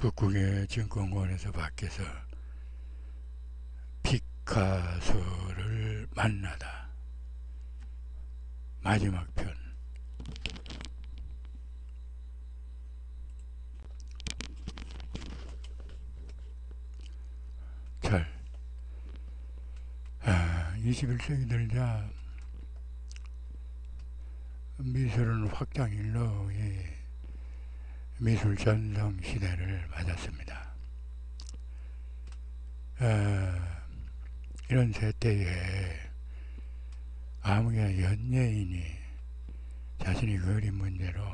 북극의 증권공원에서 밖에서 피카소를 만나다. 마지막 편. 잘 21세기 들자 미술은 확장일로의 미술 전성 시대를 맞았습니다. 이런 세대에 아무개 연예인이 자신이 그린 문제로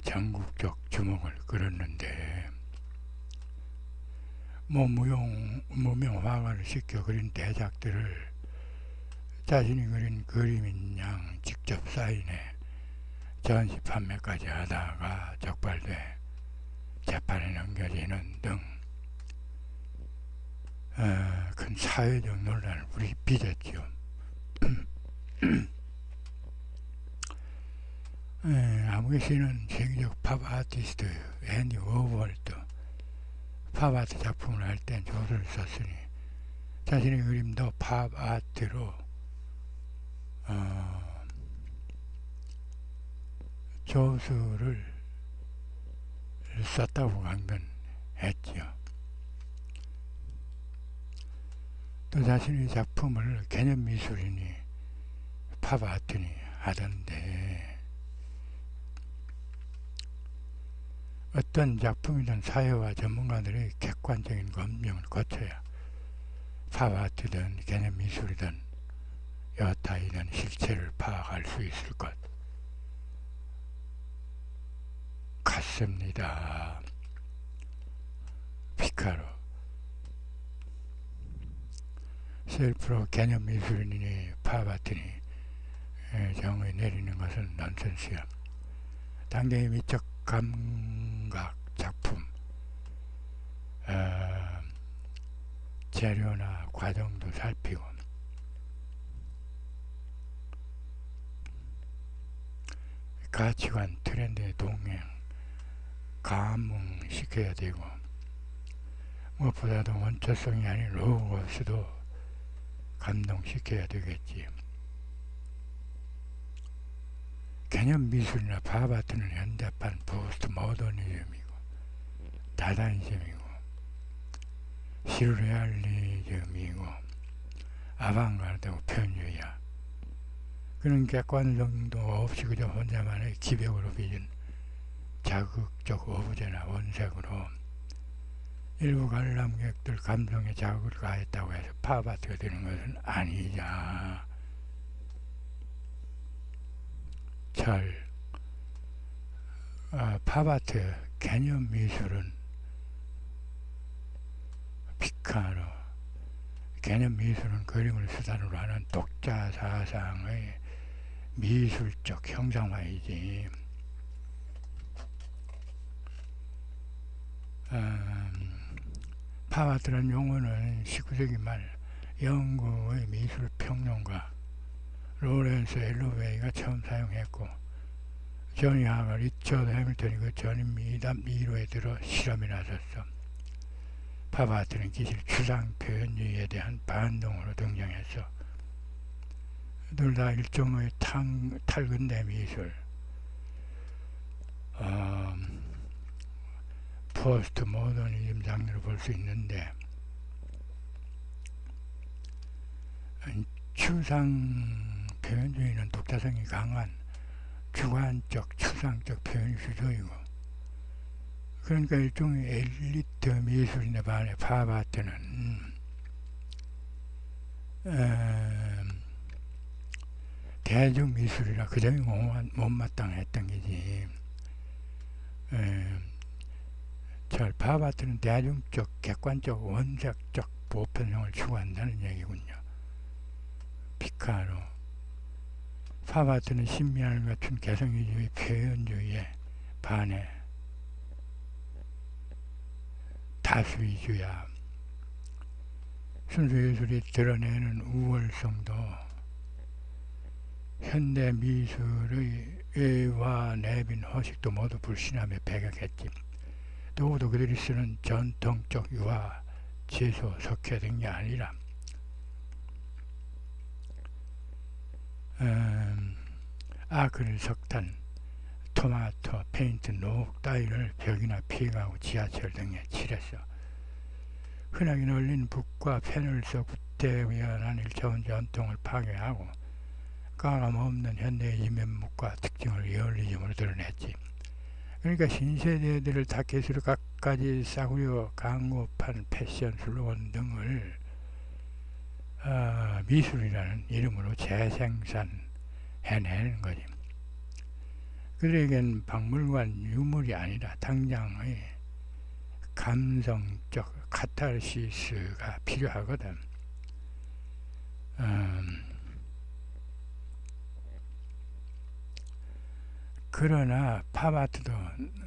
전국적 주목을 끌었는데, 무명화가를 시켜 그린 대작들을 자신이 그린 그림인 양 직접 사인해 전시 판매까지 하다가 적발돼 재판에 넘겨지는 등 큰 사회적 논란을 빚었죠. 아무개 씨는 세계적 팝 아티스트 앤디 워홀도 팝 아트 작품을 할 땐 조수를 썼으니 자신의 그림도 팝 아트로 조수를 썼다고 강변했죠. 또 자신의 작품을 개념미술이니 팝 아트니 하던데, 어떤 작품이든 사회와 전문가들의 객관적인 검증을 거쳐야 팝 아트든 개념미술이든 여타이든 실체를 파악할 수 있을 것 같습니다. 피카소 셀프로 개념미술이니 팝아트니 정의 내리는 것은 넌센스야. 당대의 미적 감각 작품 재료나 과정도 살피고 가치관 트렌드의 동행 감흥시켜야 되고, 무엇보다도 원초성이 아닌 로고스도 감동시켜야 되겠지. 개념미술이나 팝아트는 현대판 포스트 모더니즘이고 다다니즘이고 시루레알리즘이고 아방가르드고 표현주의야. 그런 객관성도 없이 그저 혼자만의 기벽으로 빚은 자극적 오브제나 원색으로 일부 관람객들 감성에 자극을 가했다고 해서 팝아트가 되는 것은 아니자. 팝아트 개념미술은 피카소, 개념미술은 그림을 수단으로 하는 독자 사상의 미술적 형상화이지, 팝아트라는 용어는 19세기 말 영국의 미술평론가 로렌스 엘로웨이가 처음 사용했고, 조니 하거, 리처드 해밀턴이 그 전임 미담 2호에 들어 실험에 나섰어. 팝아트는 기실 추상 표현주의에 대한 반동으로 등장했어. 둘 다 일종의 탈근대 미술, 포스트 모더니즘 장르로 볼 수 있는데, 추상 표현주의는 독자성이 강한 주관적 추상적 표현이 주조이고, 그러니까 일종의 엘리트 미술인데 반해 팝아트는 대중미술이라 그 점이 못마땅했던 게지. 팝아트는 대중적, 객관적, 원색적 보편성을 추구한다는 얘기군요. 피카소 팝아트는 신비함을 갖춘 개성주의, 표현주의에 반해 다수이주야. 순수예술이 드러내는 우월성도 현대 미술의 의와 내빈 허식도 모두 불신함에 배격했지. 적어도 그들이 쓰는 전통적 유화, 채소, 석회 등이 아니라 아크릴, 석탄, 토마토, 페인트, 녹 따위를 벽이나 피가고 지하철 등에 칠했어. 흔하게 널린 붓과 펜을 써 구태의연한 일차원 전통을 파괴하고 가감없는 현대의 이면목과 특징을 리얼리즘으로 드러냈지. 그러니까 신세대들을 타켓으로 갖가지 싸구려 광고판, 패션, 슬로건 등을 미술이라는 이름으로 재생산해내는 거지. 그들에겐 박물관 유물이 아니라 당장의 감성적 카타르시스가 필요하거든. 그러나 팝아트도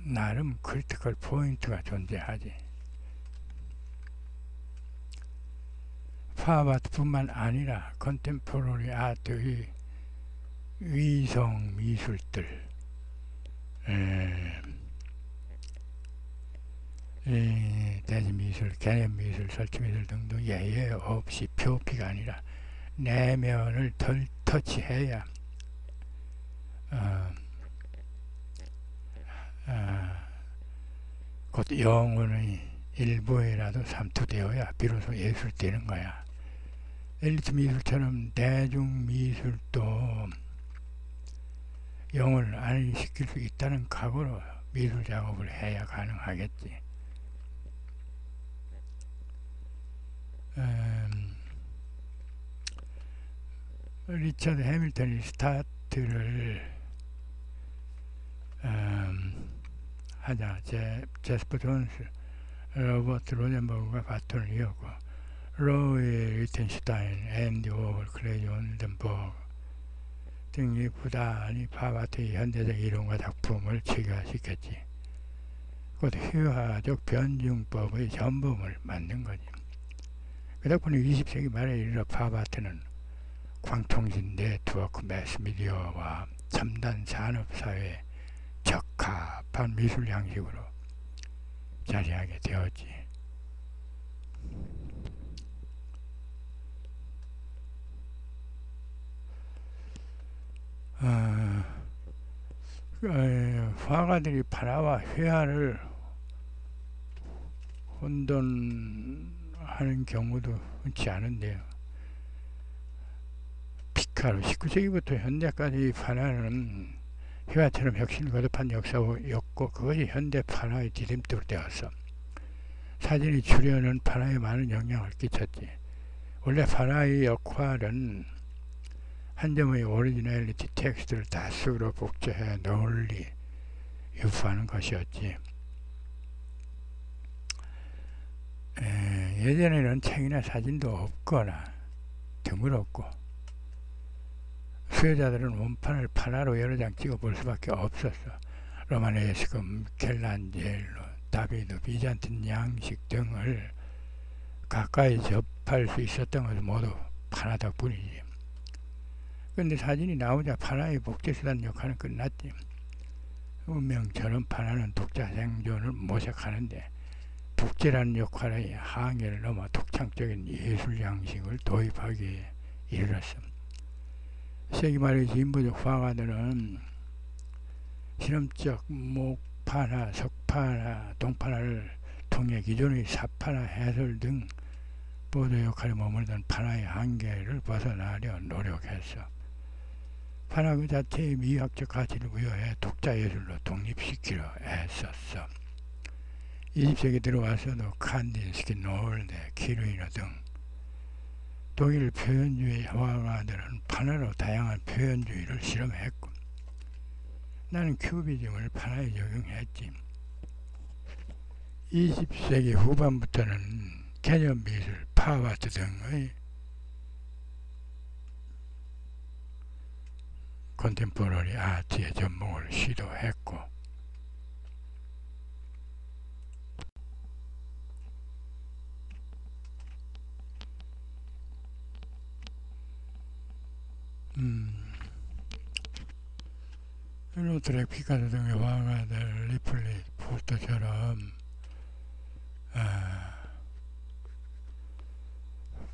나름 크리티컬 포인트가 존재하지. 팝아트뿐만 아니라 컨템포러리 아트의 위성 미술들, 대지미술, 개념미술, 설치미술 등도 예외 없이 표피가 아니라 내면을 덜 터치해야 곧 영혼의 일부에라도 삼투되어야 비로소 예술 되는 거야. 엘리트 미술처럼 대중 미술도 영혼을 안식시킬 수 있다는 각오로 미술 작업을 해야 가능하겠지. 리처드 해밀턴이 스타트를 하자 제스퍼 존스, 로버트 로젠버그가 바톤을 이었고 로이 리텐슈타인, 앤디 워홀, 클레이 온덴버그 등이 부단히 팝아트의 현대적 이론과 작품을 체계화시켰지. 곧 회화적 변증법의 전범을 만든 거지. 그 덕분에 20세기 말에 이르러 팝아트는 광통진 네트워크 매스미디어와 첨단 산업사회에 적합한 미술 양식으로 자리하게 되었지. 화가들이 판화와 회화를 혼돈하는 경우도 흔치 않은데요. 피카로 19세기부터 현대까지 판화는 회화처럼 혁신을 거듭한 역사였고 그것이 현대 판화의 디딤돌이 되었어. 사진이 출현은 판화에 많은 영향을 끼쳤지. 원래 판화의 역할은 한 점의 오리지널리티 텍스트를 다수로 복제해 널리 유포하는 것이었지. 예전에는 책이나 사진도 없거나 드물었고 수요자들은 원판을 판화로 여러 장 찍어볼 수밖에 없었어. 로마네스크, 미켈란젤로, 다비드, 비잔틴 양식 등을 가까이 접할 수 있었던 것은 모두 판화 덕분이지. 근데 사진이 나오자 판화의 복제수단 역할은 끝났지. 운명처럼 판화는 독자 생존을 모색하는데 복제라는 역할의 항해를 넘어 독창적인 예술 양식을 도입하기에 이르렀어. 세기 말의 진보적 화가들은 실험적 목판화, 석판화, 동판화를 통해 기존의 사판화 해설 등 보도 역할에 머물던 판화의 한계를 벗어나려 노력했어. 판화 그 자체의 미학적 가치를 부여해 독자 예술로 독립시키려 애썼어. 20세기 들어와서도 칸딘스키, 노르데, 키르이너 등 독일 표현주의 화가들은 판화로 다양한 표현주의를 실험했고 나는 큐비즘을 판화에 적용했지. 20세기 후반부터는 개념미술, 팝아트 등의 컨템포러리 아트의 접목을 시도했고 로트렉, 피카소 등의 화가들, 리플리, 포스터처럼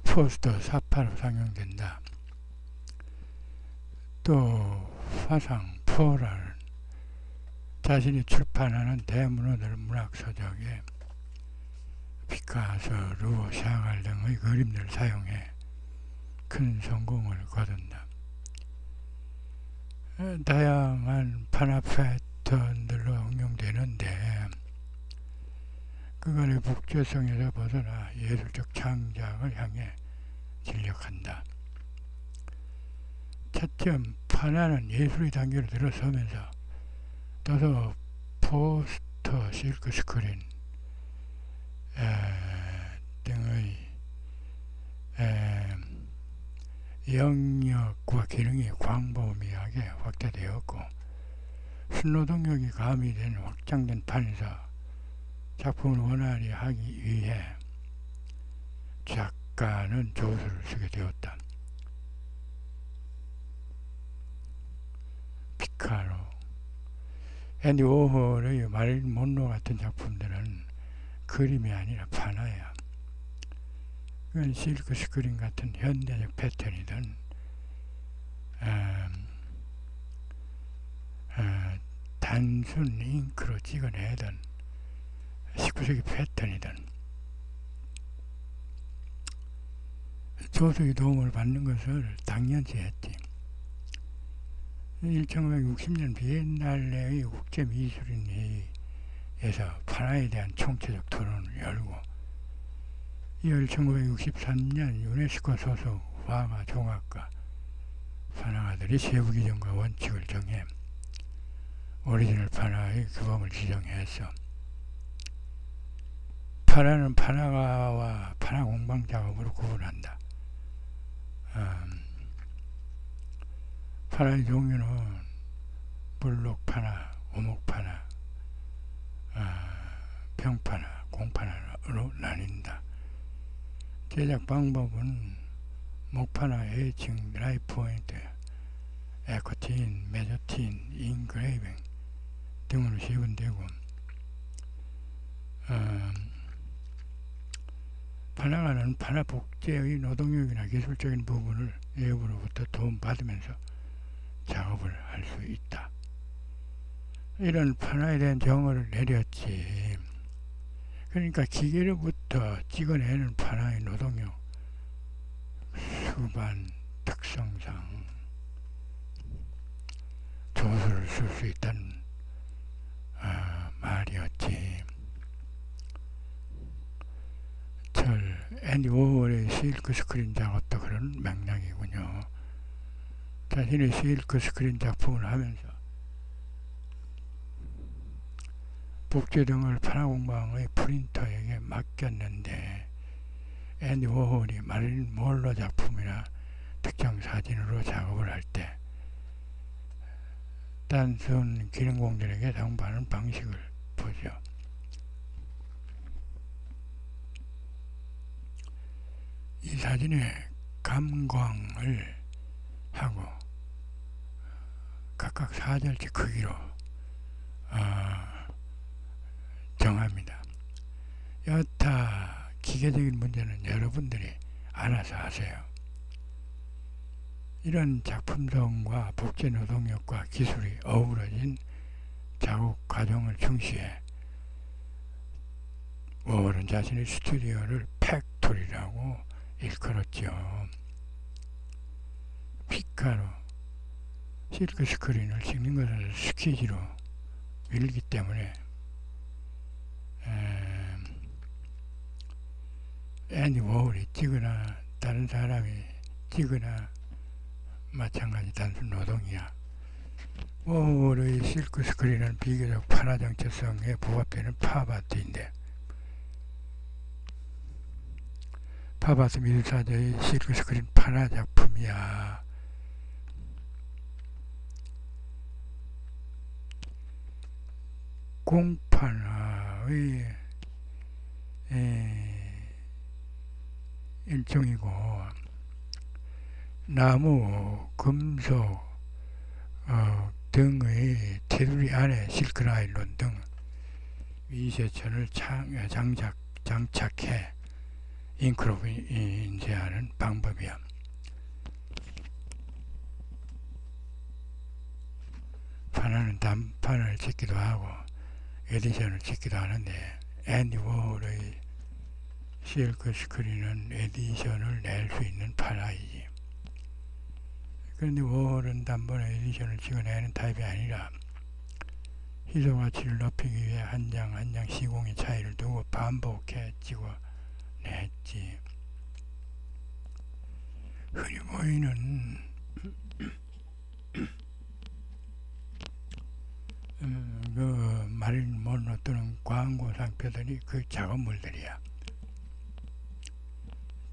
포스터 사파로 상영된다. 또 화상 포라는 자신이 출판하는 대문호들 문학서적에 피카소, 루오, 샤갈 등의 그림들을 사용해 큰 성공을 거둔다. 다양한 판화 패턴들로 응용되는데 그간의 복제성에서 벗어나 예술적 창작을 향해 진력한다. 차츰 판화는 예술의 단계로 들어서면서 또서 포스터, 실크 스크린 등의 영역과 기능이 광범위하게 확대되었고 순노동력이 가미된 확장된 판에서 작품을 원활히 하기 위해 작가는 조수를 쓰게 되었다. 피카소, 앤디 워홀의 마릴린 몬로 같은 작품들은 그림이 아니라 판화야. 그건 실크 스크린 같은 현대적 패턴이든 단순 잉크로 찍어내던 19세기 패턴이든 조수의 도움을 받는 것을 당연시 했지. 1960년 비엔날레의 국제미술인회의에서 판화에 대한 총체적 토론을 열고 이어 1963년 유네스코 소속 화가, 종합가, 판화가들이 세부 기준과 원칙을 정해 오리지널 판화의 규범을 지정해서 판화는 판화가와 판화 공방 작업으로 구분한다. 판화의 종류는 블록 판화, 오목 판화, 평판화, 공판화로 나뉜다. 제작 방법은 목판화, 에이칭, 라이프 포인트, 에코틴, 메조틴, 인그레이빙 등으로 시분되고 판화가는 판화 복제의 노동력이나 기술적인 부분을 외부로부터 도움받으면서 작업을 할 수 있다. 이런 판화에 대한 정의를 내렸지. 그러니까 기계로부터 찍어내는 판화의 노동력, 수반 특성상 조수를 쓸 수 있다는 말이었지. 앤디 워홀의 실크 스크린 작업도 그런 맥락이군요. 자신의 실크 스크린 작품을 하면서 복제 등을 판화 공방의 프린터에게 맡겼는데 앤디 워홀이 마릴린 몬로 작품이나 특정 사진으로 작업을 할 때 단순 기능공들에게 상부하는 방식을 보죠. 이 사진의 감광을 하고 각각 4절째 크기로 정합니다. 여타 기계적인 문제는 여러분들이 알아서 하세요. 이런 작품성과 복제 노동력과 기술이 어우러진 작업 과정을 중시해 워홀은 자신의 스튜디오를 팩토리라고 일컬었죠. 피카소, 실크 스크린을 찍는 것을 스키지로 밀기 때문에 앤디 워홀이 찍거나 다른 사람이 찍거나 마찬가지 단순 노동이야. 워홀의 실크 스크린은 비교적 판화 정체성에 부합되는 팝아트인데 팝아트 미술사제의 실크 스크린 판화 작품이야. 공판화의 일종이고 나무, 금속 등의 테두리 안에 실크나일론 등 위세천을 장착 장착해 잉크로 인쇄하는 방법이야. 판화는 단판을 찍기도 하고 에디션을 찍기도 하는데 앤디 워홀의 실크 스크린은 에디션을 낼 수 있는 판화이지. 그런데 워홀은 단번에 에디션을 찍어내는 타입이 아니라 희소 가치를 높이기 위해 한 장 한 장 시공의 차이를 두고 반복해 찍어냈지. 흔히 보이는 그 마릴린 먼로 또는 광고 상표들이 그 작업물들이야.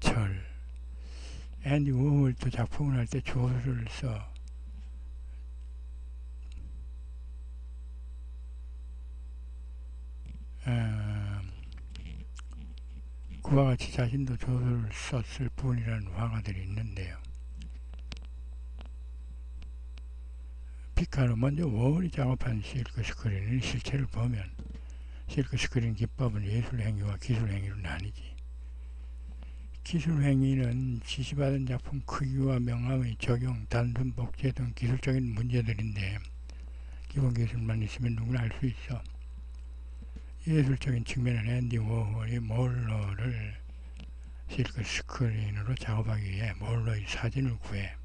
철. 앤디 워홀도 작품을 할 때 조수를 써. 그와 같이 자신도 조수를 썼을 뿐이라는 화가들이 있는데요. 피카로 먼저 워홀이 작업한 실크 스크린의 실체를 보면 실크 스크린 기법은 예술행위와 기술행위로 나뉘지. 기술행위는 지시받은 작품 크기와 명암의 적용, 단순 복제 등 기술적인 문제들인데 기본 기술만 있으면 누구나 할 수 있어. 예술적인 측면은 앤디 워홀이 몰러를 실크 스크린으로 작업하기 위해 몰러의 사진을 구해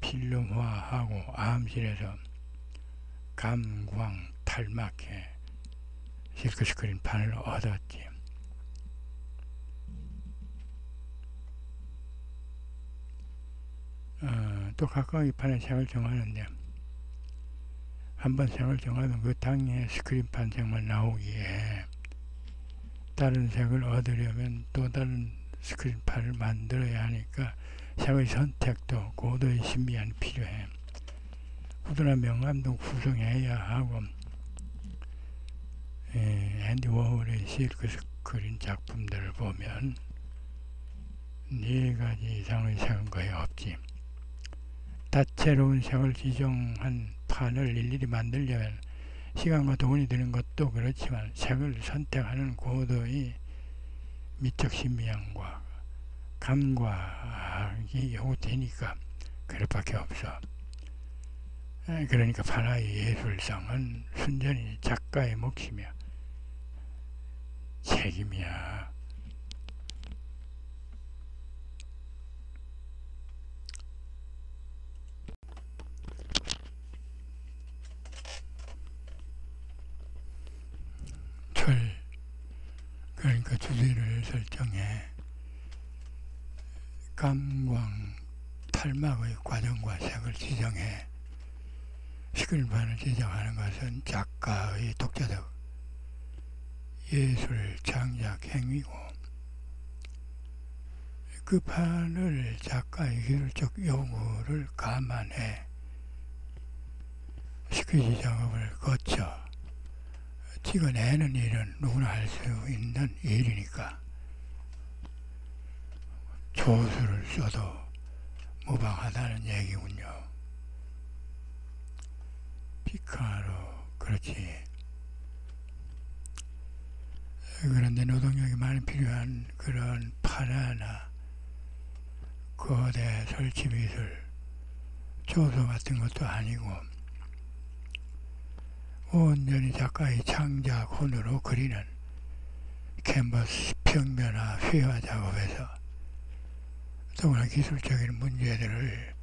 필름화하고 암실에서 감광 탈막해 실크 스크린 판을 얻었지. 또 각각의 판의 색을 정하는데 한번 색을 정하면 그 당의 스크린판 색만 나오기에 다른 색을 얻으려면 또 다른 스크린판을 만들어야 하니까 색의 선택도 고도의 신비함이 필요해. 부드러운 명암도 구성해야 하고 앤디 워홀의 실크 스크린 작품들을 보면 4가지 이상의 색은 거의 없지. 다채로운 색을 지정한 판을 일일이 만들려면 시간과 돈이 드는 것도 그렇지만 색을 선택하는 고도의 미적 신비함과 감각이 요구되니까 그럴 밖에 없어. 그러니까 판화의 예술성은 순전히 작가의 몫이며 책임이야. 철, 그러니까 주제를 설정해 감광, 탈막의 과정과 색을 지정해 스크린판을 제작하는 것은 작가의 독자적 예술 창작 행위고 그 판을 작가의 기술적 요구를 감안해 스케치 작업을 거쳐 찍어내는 일은 누구나 할 수 있는 일이니까 조수를 써도 무방하다는 얘기군요. 피카로 그렇지. 그런데 노동력이 많이 필요한 그런 판화나 거대 설치 미술, 조수 같은 것도 아니고 온전히 작가의 창작 혼으로 그리는 캔버스 평면화 회화 작업에서 더구나 기술적인 문제들을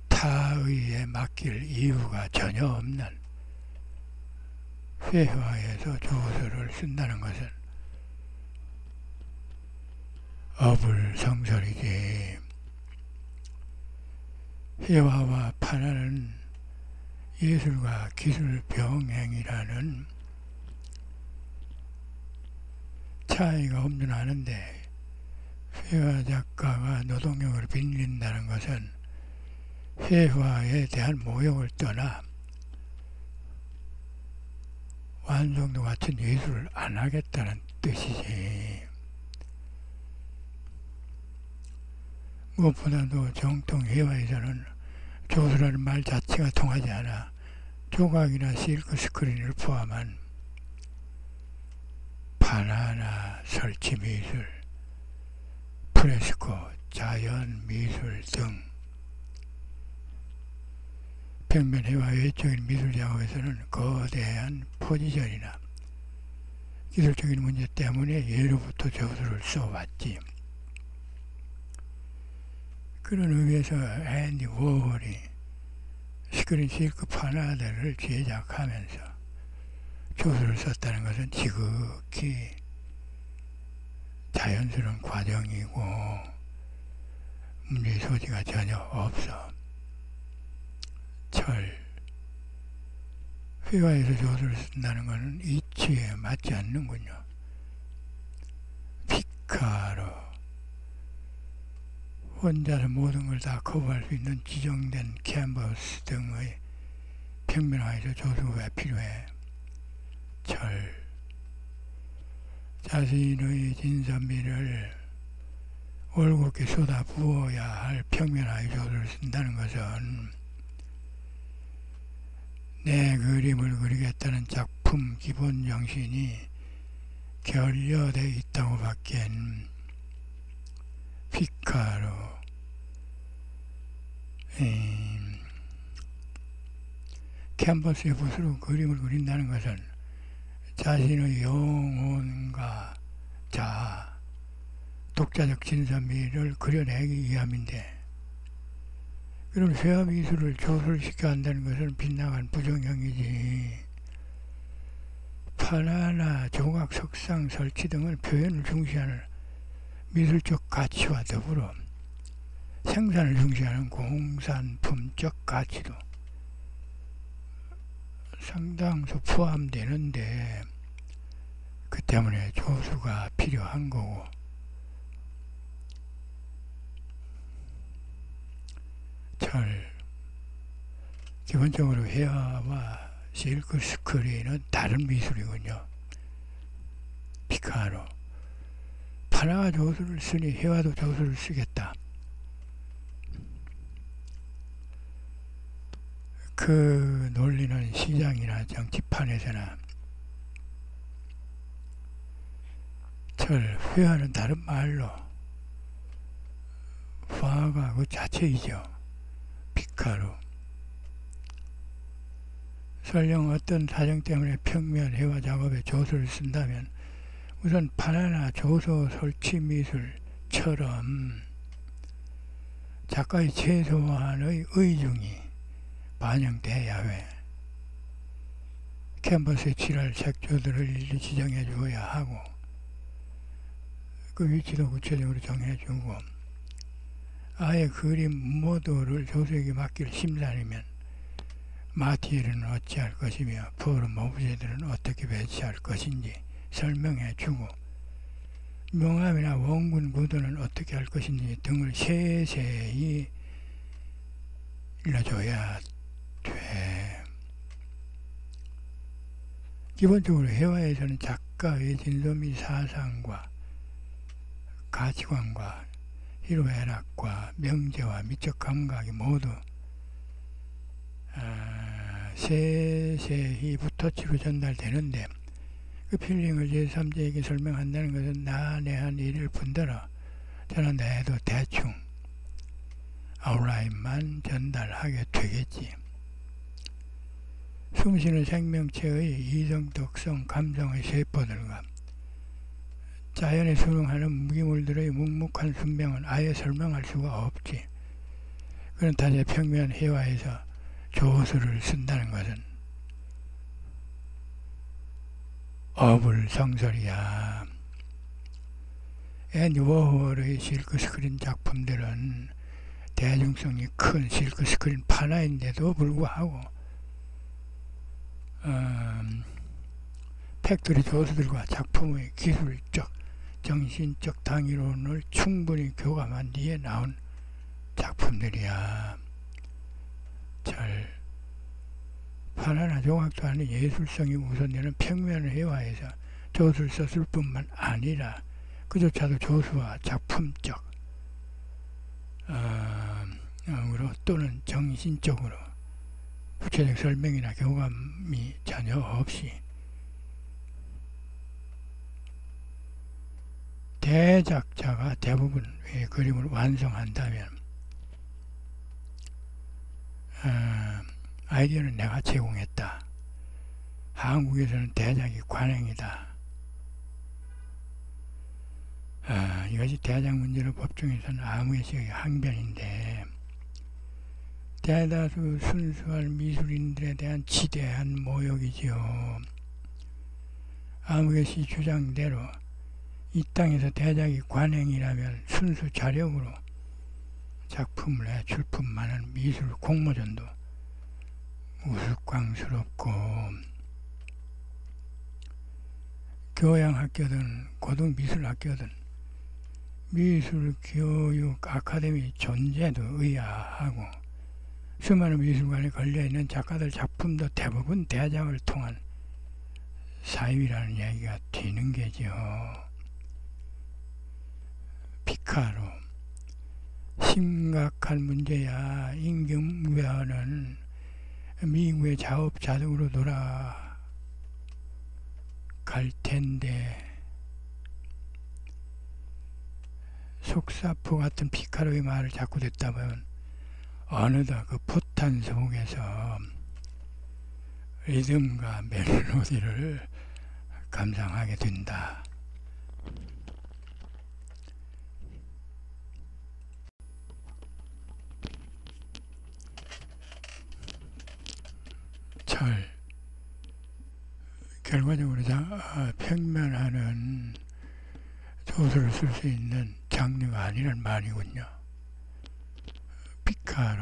타의에 맡길 이유가 전혀 없는 회화에서 조수를 쓴다는 것은 어불성설이지. 회화와 판화는 예술과 기술 병행이라는 차이가 엄연하는데 회화 작가가 노동력을 빚는다는 것은 회화에 대한 모욕을 떠나 완성도 같은 예술을 안 하겠다는 뜻이지. 무엇보다도 정통 회화에서는 조수라는 말 자체가 통하지 않아 조각이나 실크 스크린을 포함한 바나나 설치 미술, 프레스코, 자연 미술 등 평면 회화 외적인 미술 작업에서는 거대한 포지션이나 기술적인 문제 때문에 예로부터 저수를 써왔지. 그런 의미에서 앤디 워홀이 스크린 실크 파나들을 제작하면서 저수를 썼다는 것은 지극히 자연스러운 과정이고 문제의 소지가 전혀 없어. 회화에서 저수를 쓴다는 것은 이치에 맞지 않는군요. 피카로 혼자서 모든 걸 다 커버할 수 있는 지정된 캔버스 등의 평면화에서 저수가 왜 필요해? 자신의 진선미를 올곧게 쏟아부어야 할 평면화의 저수를 쓴다는 것은 내 그림을 그리겠다는 작품 기본 정신이 결여되어 있다고 밖엔 피카로 캔버스에 붓으로 그림을 그린다는 것은 자신의 영혼과 자아, 독자적 진선미를 그려내기 위함인데, 그런 회화 미술을 조술시켜 한다는 것은 빗나간 부정형이지. 파나나, 조각, 석상, 설치 등은 표현을 중시하는 미술적 가치와 더불어 생산을 중시하는 공산품적 가치도 상당수 포함되는데, 그 때문에 조수가 필요한 거고, 기본적으로 회화와 실크 스크린은 다른 미술이군요. 피카로 파나가 조수를 쓰니 회화도 조수를 쓰겠다. 그 논리는 시장이나 정치판에서나 회화는 다른 말로 화가 그 자체이죠. 피카로 설령 어떤 사정 때문에 평면 회화 작업에 조수를 쓴다면 우선 파나나 조소 설치 미술처럼 작가의 최소한의 의중이 반영돼야 해. 캔버스에 칠할 색조들을 일일이 지정해 주어야 하고, 그 위치도 구체적으로 정해주고, 아예 그림 모도를 조수에게 맡길 심산이면 마티엘은 어찌할 것이며 포럼 오브제들은 어떻게 배치할 것인지 설명해 주고, 명암이나 원군 구도는 어떻게 할 것인지 등을 세세히 일러줘야 돼. 기본적으로 회화에서는 작가의 진선미 사상과 가치관과 희로애락과 명제와 미적 감각이 모두 세세히 붓터치로 전달되는데, 그 필링을 제3자에게 설명한다는 것은 난해한 일일 뿐더러 저는 내도 대충 아웃라인만 전달하게 되겠지. 숨쉬는 생명체의 이성독성 감성의 세포들과 자연에 순응하는 무기물들의 묵묵한 순명은 아예 설명할 수가 없지. 그런 탓에 평면 회화에서 조수를 쓴다는 것은 어불성설이야. 앤디 워홀의 실크 스크린 작품들은 대중성이 큰 실크 스크린 파나인데도 불구하고 팩토리 조수들과 작품의 기술적, 정신적 당위론을 충분히 교감한 뒤에 나온 작품들이야. 파나나 조각도 아닌 예술성이 우선되는 평면 회화에서 조수를 썼을 뿐만 아니라 그조차도 조수와 작품적 으로 또는 정신적으로 구체적 설명이나 교감이 전혀 없이 대작자가 대부분 그림을 완성한다면 아이디어는 내가 제공했다. 한국에서는 대작이 관행이다. 이것이 대작 문제로 법정에서는 아무개식의 항변인데, 대다수 순수한 미술인들에 대한 지대한 모욕이지요. 아무개시 주장대로 이 땅에서 대작이 관행이라면 순수 자력으로 작품을 해 출품하는 미술 공모전도 우스꽝스럽고, 교양학교든 고등미술학교든 미술교육 아카데미 존재도 의아하고, 수많은 미술관에 걸려있는 작가들 작품도 대부분 대작을 통한 사유라는 얘기가 되는 게죠. 피카로, 심각한 문제야. 임금왜원은 미국의 자업자득으로 돌아갈 텐데, 속사포 같은 피카로의 말을 자꾸 듣다 보면 어느덧 그 포탄 속에서 리듬과 멜로디를 감상하게 된다. 철, 결과적으로 평면하는 조수를 쓸 수 있는 장르가 아니란 말이군요. 피카로,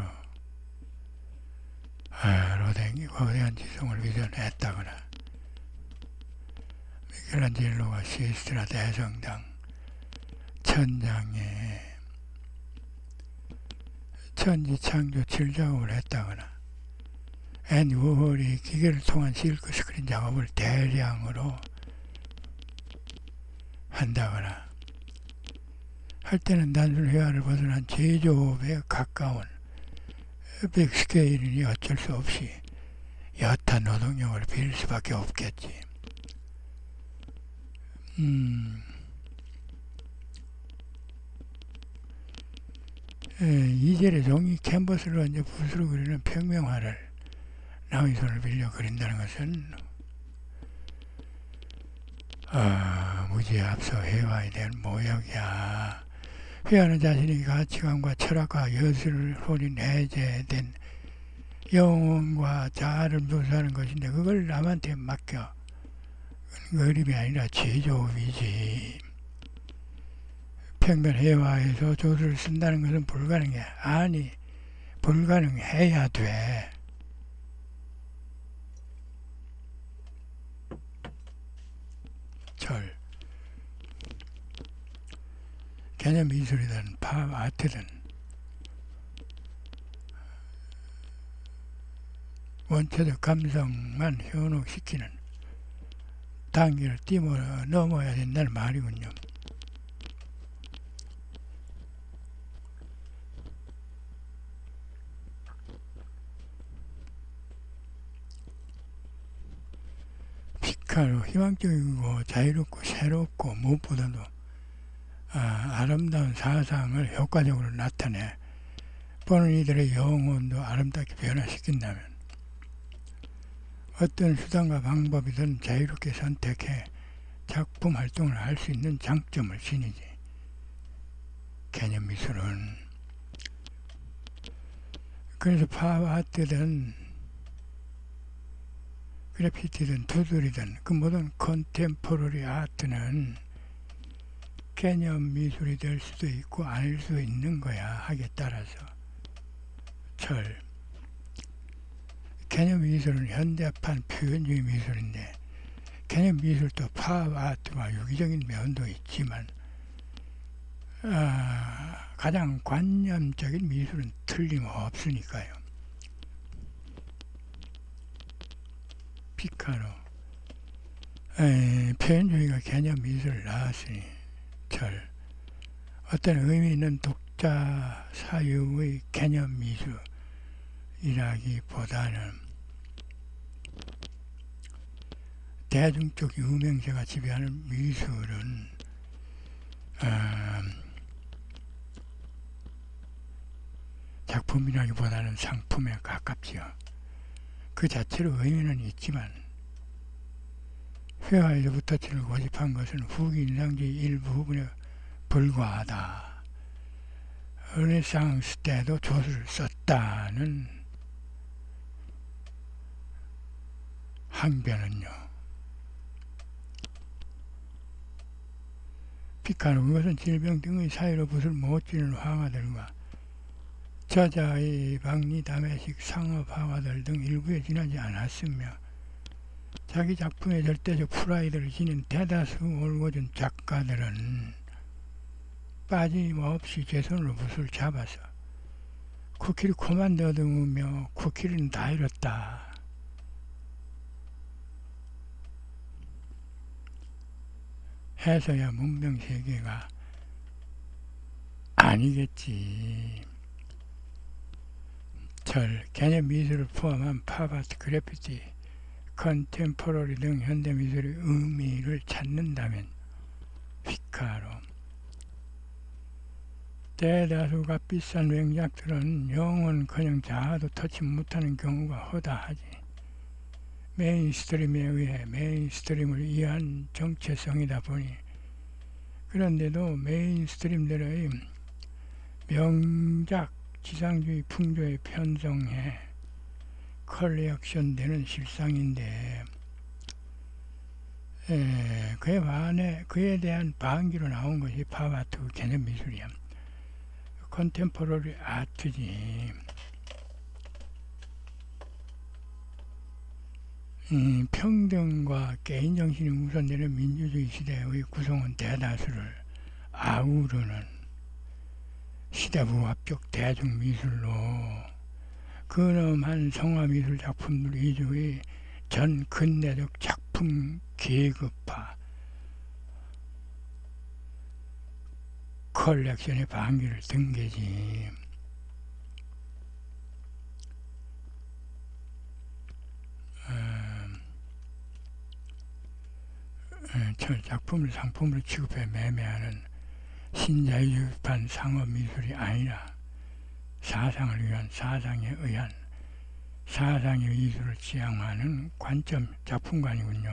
로댕이 거대한 지성을 위전했다거나, 미켈란젤로가 시스트라 대성당 천장에 천지창조 7작업을 했다거나, 앤디 워홀이 기계를 통한 실크 스크린 작업을 대량으로 한다거나 할 때는 단순 회화를 벗어난 제조업에 가까운 빅스케일이니 어쩔 수 없이 여타 노동력을 빌 수밖에 없겠지. 이젤의 종이 캔버스로 이제 붓으로 그리는 평명화를 남의 손을 빌려 그린다는 것은 무지에 앞서 회화에 대한 모욕이야. 회화는 자신의 가치관과 철학과 예술을 혼인 해제된 영혼과 자아를 묘사하는 것인데, 그걸 남한테 맡겨. 그림이 아니라 제조업이지. 평면 회화에서 조수를 쓴다는 것은 불가능해. 아니, 불가능해야 돼. 절, 개념 미술이든 팝 아트든 원초적 감성만 현혹시키는 단계를 넘어야 된다는 말이군요. 피카로 희망적이고 자유롭고 새롭고 무엇보다도 아름다운 사상을 효과적으로 나타내 보는 이들의 영혼도 아름답게 변화시킨다면, 어떤 수단과 방법이든 자유롭게 선택해 작품 활동을 할 수 있는 장점을 지니지. 개념 미술은 그래서 팝아트든 그래피티든 두들이든 그 모든 컨템포러리 아트는 개념 미술이 될 수도 있고 아닐 수도 있는 거야. 하기에 따라서. 철, 개념 미술은 현대판 표현주의 미술인데, 개념 미술도 팝 아트와 유기적인 면도 있지만 가장 관념적인 미술은 틀림없으니까요. 피카로, 표현주의가 개념 미술을 낳았으니, 절, 어떤 의미 있는 독자 사유의 개념 미술이라기보다는 대중적 유명세가 지배하는 미술은 작품이라기보다는 상품에 가깝지요. 그 자체로 의미는 있지만 회화에서 부터치를 고집한 것은 후기 인상주의 일부 부분에 불과하다. 르네상스 때도 조수를 썼다는 항변은요. 피카노, 그것은 질병 등의 사유로 붓을 못 쥐는 화가들과 저자의 박리담회식 상업 화가들 등 일부에 지나지 않았으며 자기 작품에 절대적 프라이드를 지닌 대다수 올고준 작가들은 빠짐없이 제 손으로 붓을 잡아서 쿠키를 코만 더듬으며 쿠키는 다 잃었다. 해서야 문명세계가 아니겠지. 개념 미술을 포함한 팝아트, 그래피티, 컨템포러리 등 현대미술의 의미를 찾는다면 피카로. 대다수 값비싼 명작들은 영혼커녕 자아도 터치 못하는 경우가 허다하지. 메인스트림에 의해 메인스트림을 위한 정체성이다 보니 그런데도 메인스트림들의 명작 지상주의 풍조에 편성해 컬렉션되는 실상인데 그에 대한 반기로 나온 것이 팝아트 개념 미술이야. 컨템포러리 아트지. 평등과 개인정신이 우선되는 민주주의 시대의 구성원 대다수를 아우르는 시대부합격 대중미술로 근엄한 성화미술 작품들 위주의 전 근대적 작품 계급화 컬렉션의 반기를 든 게지. 저 작품을 상품으로 취급해 매매하는 신자유주의판 상업미술이 아니라 사상을 위한 사상에 의한 사상의 미술을 지향하는 관점 작품관이군요.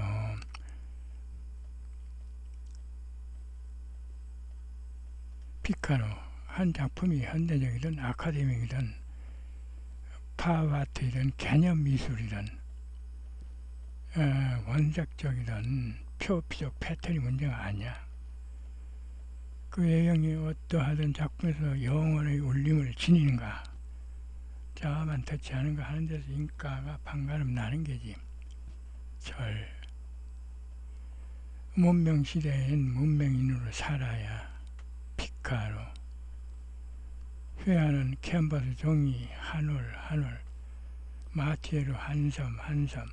피카노, 한 작품이 현대적이든 아카데믹이든 팝아트이든 개념미술이든 원색적이든 표피적 패턴이 문제가 아니야. 그 외형이 어떠하든 작품에서 영혼의 울림을 지니는가 자아만 터치하는가 하는 데서 인가가 판가름 나는 게지. 문명시대엔 문명인으로 살아야 피카로. 회화는 캔버스 종이 한 올 한 올, 마티에로 한 섬 한 섬,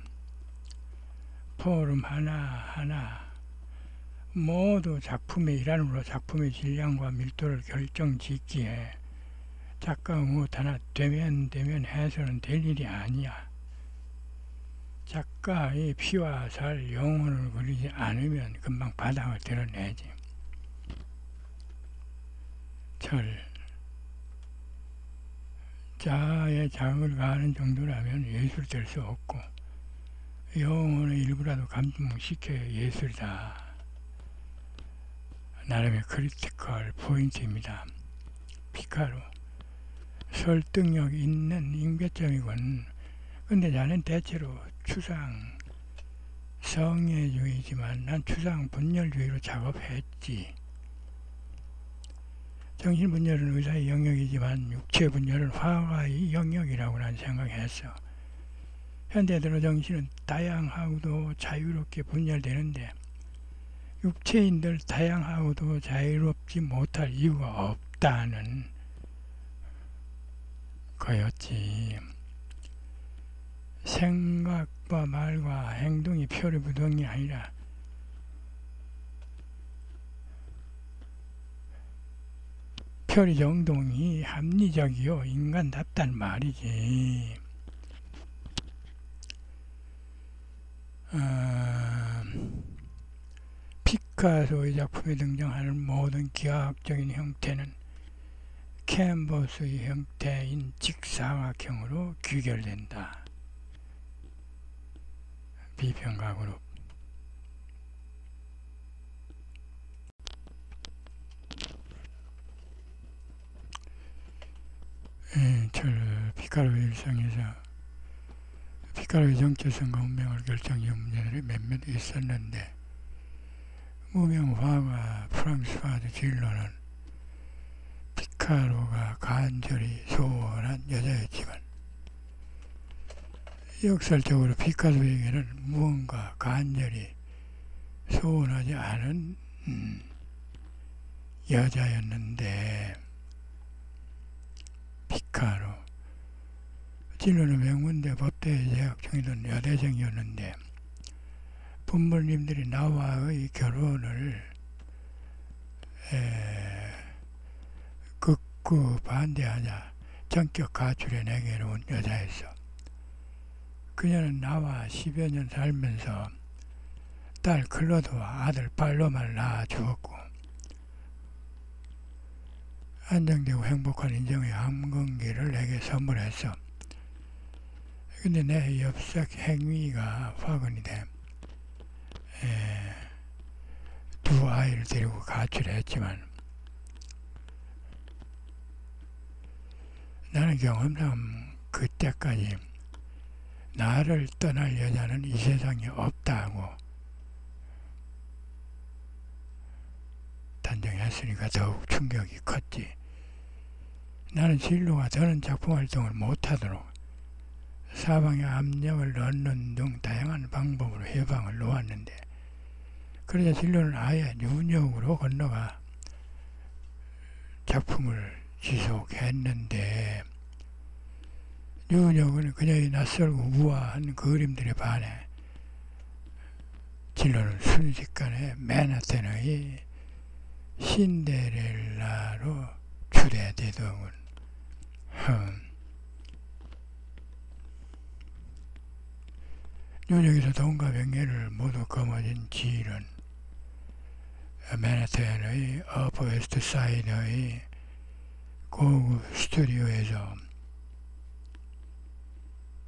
포럼 하나하나 모두 작품의 일환으로 작품의 질량과 밀도를 결정짓기에 작가가 무엇 하나 되면 해서는 될 일이 아니야. 작가의 피와 살 영혼을 그리지 않으면 금방 바닥을 드러내지. 자아의 자극을 가하는 정도라면 예술이 될 수 없고 영혼의 일부라도 감동시켜야 예술이다. 나름의 크리티컬 포인트입니다. 피카로. 설득력 있는 임계점이군. 근데 나는 대체로 추상 성애주의지만 난 추상 분열주의로 작업했지. 정신분열은 의사의 영역이지만 육체분열은 화가의 영역이라고 난 생각했어. 현대들어 정신은 다양하고도 자유롭게 분열되는데 육체인들 다양하고도 자유롭지 못할 이유가 없다는 거였지. 생각과 말과 행동이 표리부동이 아니라 표리정동이 합리적이요 인간답단 말이지. 피카소의 작품에 등장하는 모든 기하학적인 형태는 캔버스의 형태인 직사각형으로 귀결된다. 비평가 그룹. 피카소의 일상에서 피카소의 정체성과 운명을 결정지은 문제들이 몇몇 있었는데, 무명 화가 프랑스와드 진로는 피카소가 간절히 소원한 여자였지만, 역설적으로 피카소에게는 무언가 간절히 소원하지 않은 여자였는데, 피카소 진로는 명문대 법대에 재학 중이던 여대생이었는데, 부모님들이 나와의 결혼을 극구 반대하자 전격 가출해 내게로운 여자였어. 그녀는 나와 10여 년 살면서 딸 클로드와 아들 팔로마를 낳아주었고, 안정되고 행복한 인생의 함건기를 내게 선물했어. 근데 내 엽색 행위가 화근이 돼. 두 아이를 데리고 가출했지만, 나는 경험상 그때까지 나를 떠날 여자는 이 세상에 없다고 단정했으니까 더욱 충격이 컸지. 나는 진로가 더는 작품 활동을 못하도록 사방에 압력을 넣는 등 다양한 방법으로 해방을 놓았는데, 그러자 진로는 아예 뉴욕으로 건너가 작품을 지속했는데, 뉴욕은 그녀의 낯설고 우아한 그림들에 반해 진로는 순식간에 맨하탄의 신데렐라로 추대되더군. 뉴욕에서 돈과 명예를 모두 거머쥔 지일은 맨하탄의 어퍼 웨스트 사이드의 고급 스튜디오에서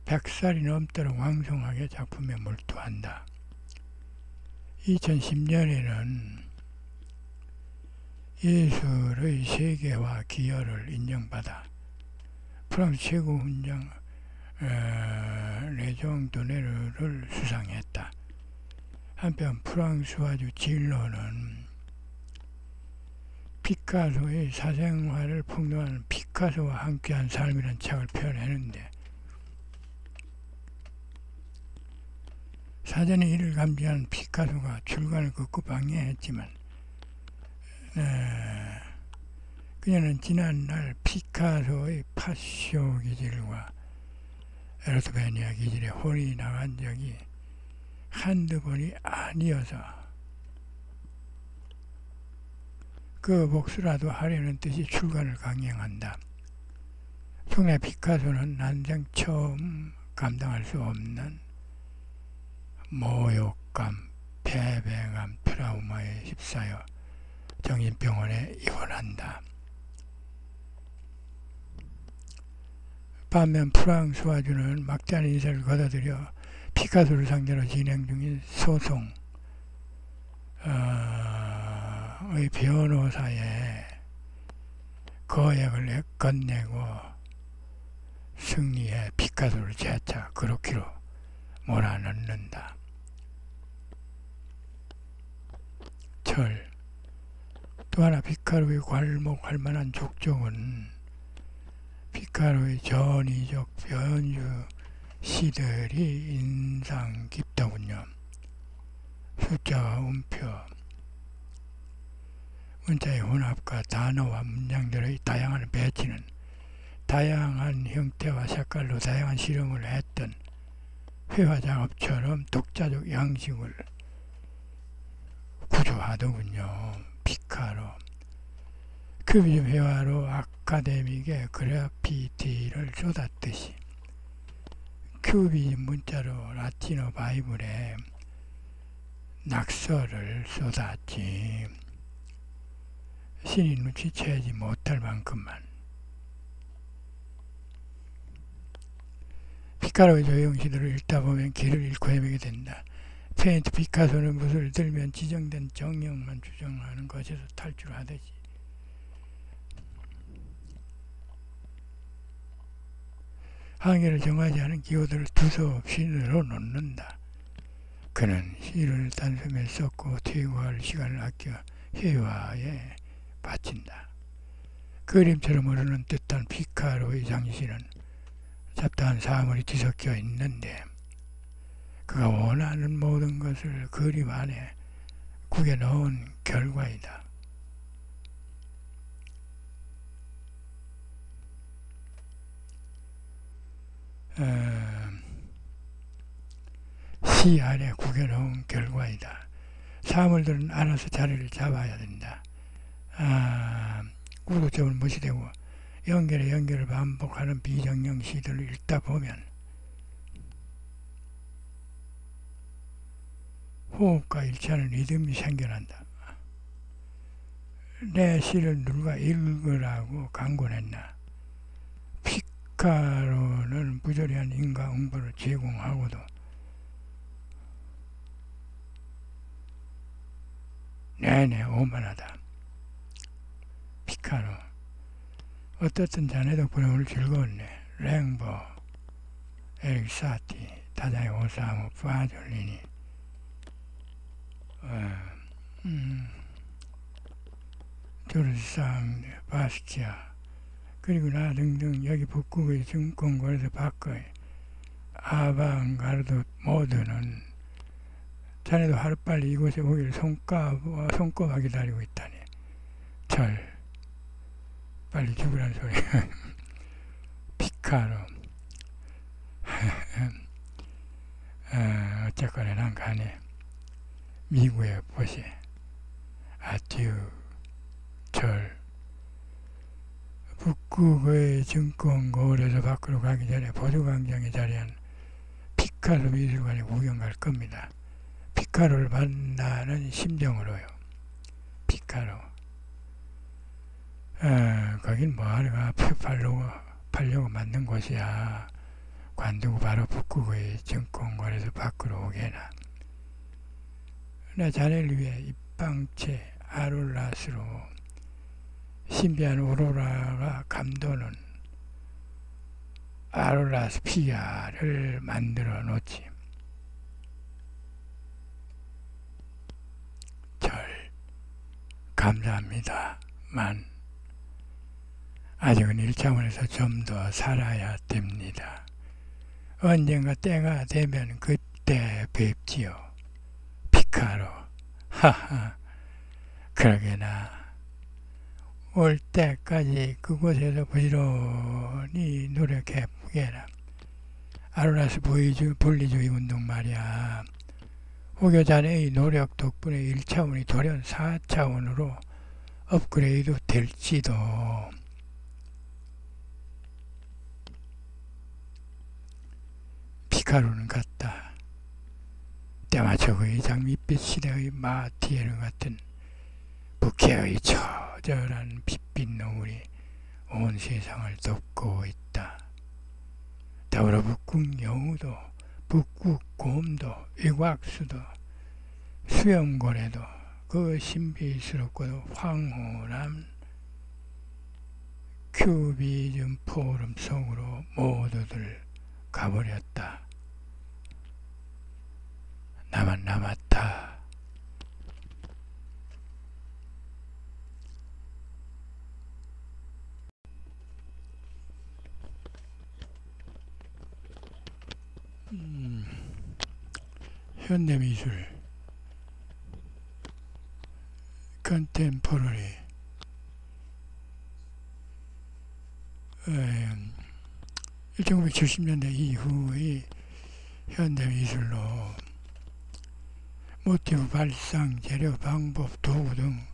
100살이 넘도록 왕성하게 작품에 몰두한다. 2010년에는 예술의 세계화 기여를 인정받아 프랑스 최고 훈장 레종 도네르를 수상했다. 한편 프랑스와주 진로는 피카소의 사생활을 폭로하는 피카소와 함께한 삶이라는 책을 펴내는데, 사전에 이를 감지한 피카소가 출간을 극구 방해했지만, 그녀는 지난날 피카소의 파쇼 기질과 에르토베니아 기질에 혼이 나간 적이 한두 번이 아니어서 그 몫이라도 하려는 뜻이 출간을 강행한다. 속내 피카소는 난생 처음 감당할 수 없는 모욕감, 패배감, 트라우마에 휩싸여 정신병원에 입원한다. 반면 프랑스와주는 막대한 인세를 걷어들여 피카소를 상대로 진행 중인 소송의 변호사의 거액을 건네고 승리해 피카소를 재차 그렇기로 몰아넣는다. 철. 또 하나 피카소의 괄목할 만한 족적은 피카소의 전위적 변주 시들이 인상 깊더군요. 숫자와 음표, 문자의 혼합과 단어와 문장들의 다양한 배치는 다양한 형태와 색깔로 다양한 실험을 했던 회화 작업처럼 독자적 양식을 구조하더군요. 피카소. 큐비즘 회화로 아카데믹의 그래피티를 쏟았듯이 큐비즘 문자로 라틴어 바이블에 낙서를 쏟았지. 신이 눈치채지 못할 만큼만. 피카로의 조형시들을 읽다 보면 길을 잃고 헤매게 된다. 페인트 피카소는 붓을 들면 지정된 정형만 주장하는 것에서 탈출하듯이 한계를 정하지 않은 기호들을 두서없이 늘어놓는다. 그는 시를 단숨에 썼고 튀고 할 시간을 아껴 회화에 바친다. 그림처럼 흐르는 듯한 피카로의 장시는 잡다한 사물이 뒤섞여 있는데 그가 원하는 모든 것을 그림 안에 구겨 넣은 결과이다. 시 안에 구겨 넣은 결과이다. 사물들은 알아서 자리를 잡아야 된다. 구도점을 무시되고 연결을 반복하는 비정형 시들을 읽다 보면 호흡과 일치하는 리듬이 생겨난다. 내 시를 누가 읽으라고 강권했나. 피카로는 부조리한 인과응보를 제공하고도 내내 오만하다. 피카로 어떻든 자네 덕분에 오늘 즐거웠네. 랭보, 에릭 사티, 다자이 오사무, 파졸리니, 조르상, 바스티아, 그리고 나 등등 여기 북극의 증권거래소 밖의 아방가르드 모두는 자네도 하루빨리 이곳에 오기를 손꼽아 기다리고 있다니. 절 빨리 죽으라는 소리. 피카로. 어쨌거나 난 가네. 미국의 보세. 아티우. 절. 북극의 증권거래소 밖으로 가기 전에 보조광장에 자리한 피카소 미술관에 구경 갈 겁니다. 피카로를 만나는 심정으로요. 피카로. 거긴 뭐하러가 팔려고 만든 곳이야. 관두고 바로 북극의 증권거래소 밖으로 오게나. 나 자네를 위해 입방체 아롤라스로 신비한 오로라가 감도는 아롤라스피아를 만들어 놓지. 절 감사합니다만 아직은 1차원에서 좀 더 살아야 됩니다. 언젠가 때가 되면 그때 뵙지요. 피카로. 하하. 그러게나. 올 때까지 그곳에서 부지런히 노력해 보게라. 아로라스 분리주의 운동 말이야. 호교 자네의 노력 덕분에 1차원이 돌연 4차원으로 업그레이드 될지도. 피카로는 같다. 때마쳐 그의 장밋빛 시대의 마티에르 같은 부캐의 처절한 빛빛 노을이 온 세상을 덮고 있다. 더불어 북극 여우도, 북극 곰도, 이곽수도, 수염고래도 그 신비스럽고도 황홀한 큐비즘 포럼 속으로 모두들 가버렸다. 나만 남았다. 현대미술 컨템포러리 1970년대 이후의 현대미술로 모티브 발상, 재료, 방법, 도구 등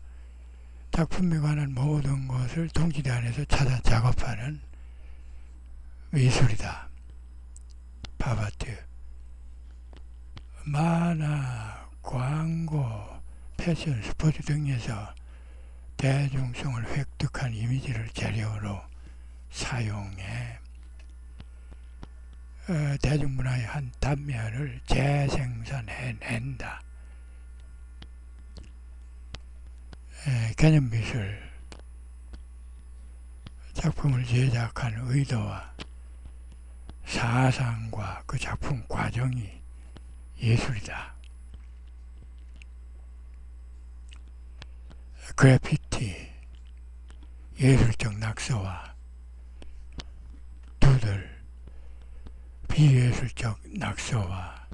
작품에 관한 모든 것을 동시대 안에서 찾아 작업하는 미술이다. 팝아트. 만화, 광고, 패션, 스포츠 등에서 대중성을 획득한 이미지를 재료로 사용해 대중문화의 한 단면을 재생산해낸다. 개념미술 작품을 제작한 의도와 사상과 그 작품 과정이 예술이다. 그래피티, 예술적 낙서와 두들, 비예술적 낙서와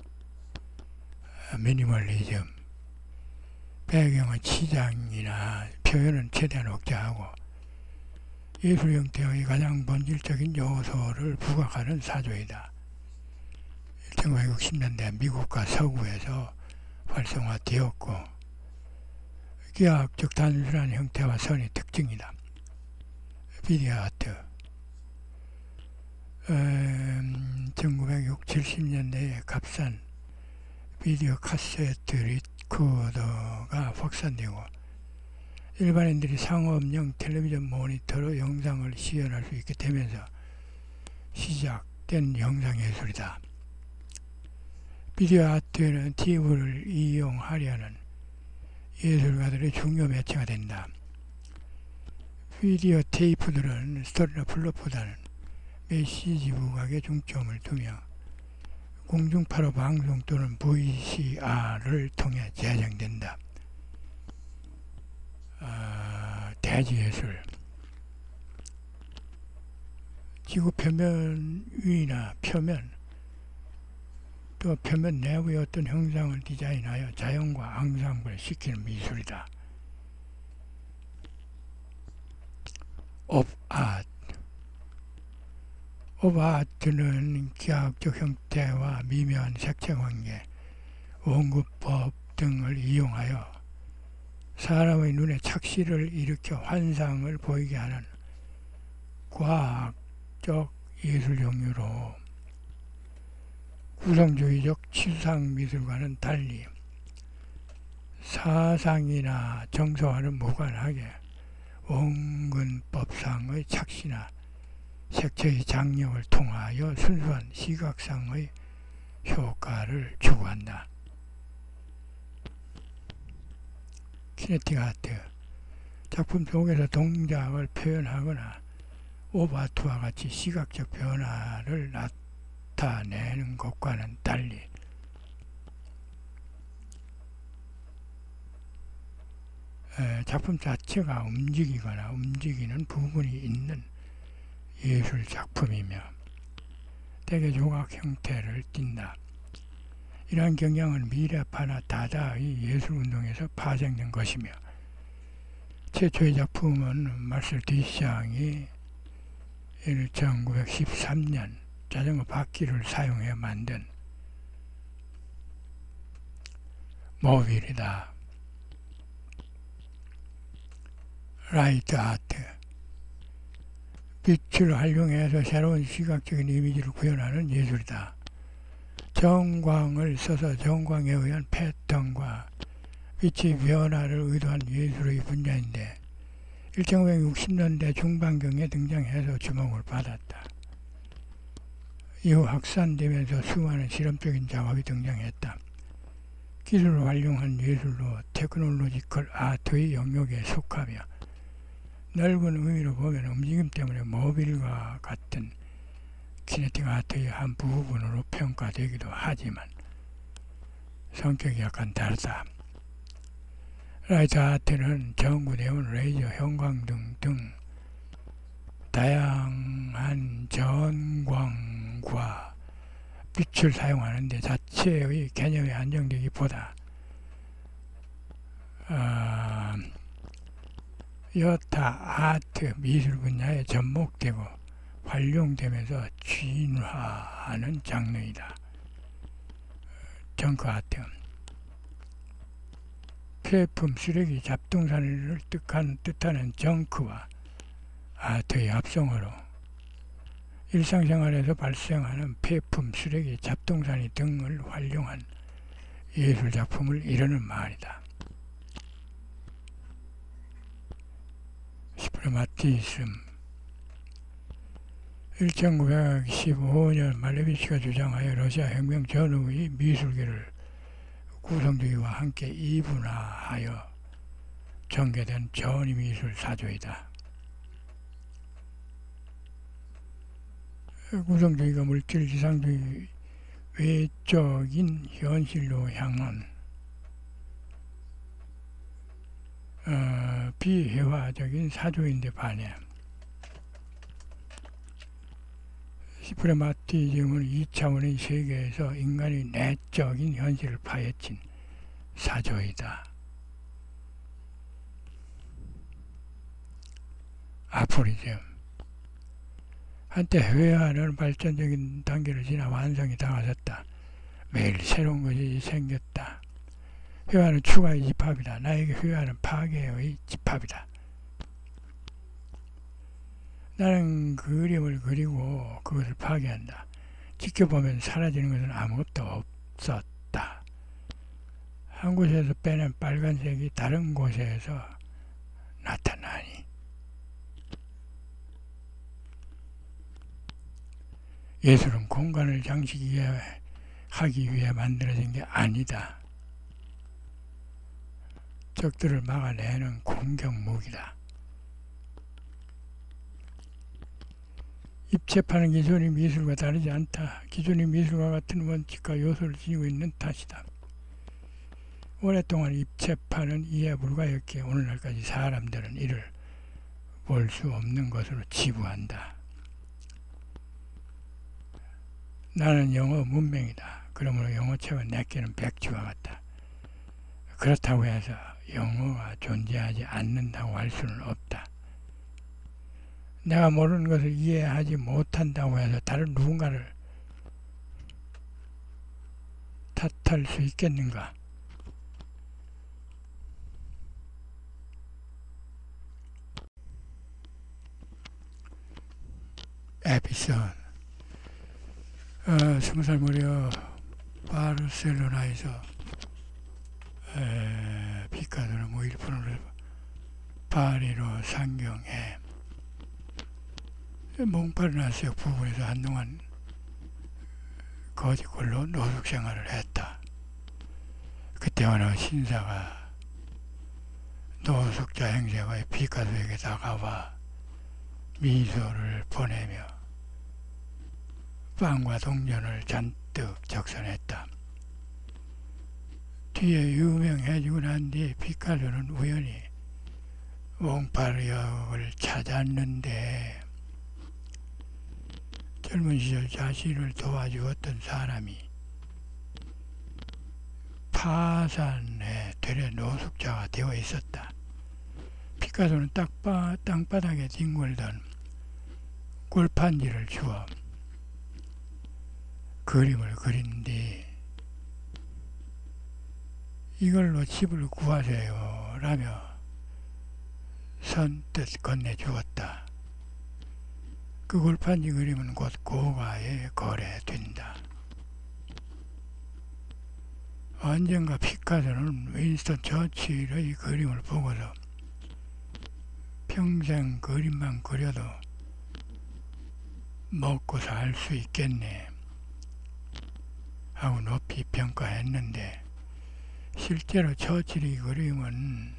미니멀리즘, 배경은 치장이나 표현은 최대한 억제하고 예술 형태의 가장 본질적인 요소를 부각하는 사조이다. 1960년대 미국과 서구에서 활성화되었고 기하학적 단순한 형태와 선이 특징이다. 비디오 아트 1960, 70년대에 값싼 비디오 카세트 리코더가 확산되고 일반인들이 상업용 텔레비전 모니터로 영상을 시연할 수 있게 되면서 시작된 영상예술이다. 비디오 아트는 TV를 이용하려는 예술가들의 중요 매체가 된다. 비디오 테이프들은 스토리나 플롯보다는 메시지 부각에 중점을 두며 공중파로 방송 또는 VCR을 통해 재생된다. 대지예술 지구 표면 위나 표면 또 표면 내부의 어떤 형상을 디자인하여 자연과 앙상블을 시키는 미술이다. 옵아트 옵아트는 기하학적 형태와 미묘한 색채관계, 원근법 등을 이용하여 사람의 눈에 착시를 일으켜 환상을 보이게 하는 과학적 예술 종류로 구성주의적 치수상 미술과는 달리 사상이나 정서와는 무관하게 원근법상의 착시나 색채의 장력을 통하여 순수한 시각상의 효과를 추구한다. 키네틱 아트 작품 속에서 동작을 표현하거나 옵아트와 같이 시각적 변화를 나타내는 것과는 달리 작품 자체가 움직이거나 움직이는 부분이 있는 예술 작품이며 대개 조각 형태를 띈다. 이러한 경향은 미래파나 다다의 예술운동에서 파생된 것이며 최초의 작품은 마셀 듀샹이 1913년 자전거 바퀴를 사용해 만든 모빌이다. 라이트 아트 빛을 활용해서 새로운 시각적인 이미지를 구현하는 예술이다. 정광을 써서 정광에 의한 패턴과 빛의 변화를 의도한 예술의 분야인데 1960년대 중반경에 등장해서 주목을 받았다. 이후 확산되면서 수많은 실험적인 작업이 등장했다. 기술을 활용한 예술로 테크놀로지컬 아트의 영역에 속하며 넓은 의미로 보면 움직임 때문에 모빌과 같은 키네틱 아트의 한 부분으로 평가되기도 하지만 성격이 약간 다르다. 라이트 아트는 전구, 네온, 레이저, 형광등 등 다양한 전광과 빛을 사용하는데 자체의 개념이 한정되기보다 여타 아트, 미술 분야에 접목되고 활용되면서 진화하는 장르이다. 정크 아트 폐품, 쓰레기, 잡동사니를 뜻하는 정크와 아트의 합성어로 일상생활에서 발생하는 폐품, 쓰레기, 잡동사니 등을 활용한 예술작품을 이루는 말이다. 시프레마티즘 1915년 말레비치가 주장하여 러시아 혁명 전후의 미술계를 구성주의와 함께 이분화하여 전개된 전위미술 사조이다. 구성주의가 물질 지상주의 외적인 현실로 향한 비회화적인 사조인데 반해 시프레마티즘은 2차원의 세계에서 인간의 내적인 현실을 파헤친 사조이다. 아포리즘 한때 회화는 발전적인 단계를 지나 완성이 다가섰다. 매일 새로운 것이 생겼다. 회화는 추가의 집합이다. 나에게 회화는 파괴의 집합이다. 나는 그림을 그리고 그것을 파괴한다. 지켜보면 사라지는 것은 아무것도 없었다. 한 곳에서 빼낸 빨간색이 다른 곳에서 나타나니 예술은 공간을 장식하기 위해 만들어진 게 아니다. 적들을 막아내는 공격무기다. 입체파는 기존의 미술과 다르지 않다. 기존의 미술과 같은 원칙과 요소를 지니고 있는 탓이다. 오랫동안 입체파는 이해 불가였기에 오늘날까지 사람들은 이를 볼 수 없는 것으로 치부한다. 나는 영어 문맹이다. 그러므로 영어책은 내게는 백지와 같다. 그렇다고 해서 영어가 존재하지 않는다고 할 수는 없다. 내가 모르는 것을 이해하지 못한다고 해서 다른 누군가를 탓할 수 있겠는가? 에피소드 20살 무려 바르셀로나에서 피카소는 일본어를 파리로 상경해 몽파르나스 부근에서 한동안 거지꼴로 노숙 생활을 했다. 그때 어느 신사가 노숙자 행세가 피카소에게 다가와 미소를 보내며 빵과 동전을 잔뜩 적선했다. 뒤에 유명해지고 난 뒤 피카소는 우연히 몽파르역을 찾았는데 젊은 시절 자신을 도와주었던 사람이 파산에 되려 노숙자가 되어 있었다. 피카소는 땅바닥에 뒹굴던 골판지를 주어 그림을 그린 뒤 이걸로 집을 구하세요 라며 선뜻 건네주었다. 그 골판지 그림은 곧 고가에 거래된다. 언젠가 피카소는 윈스턴 처칠의 그림을 보고서 평생 그림만 그려도 먹고 살 수 있겠네 하고 높이 평가했는데 실제로 처칠의 그림은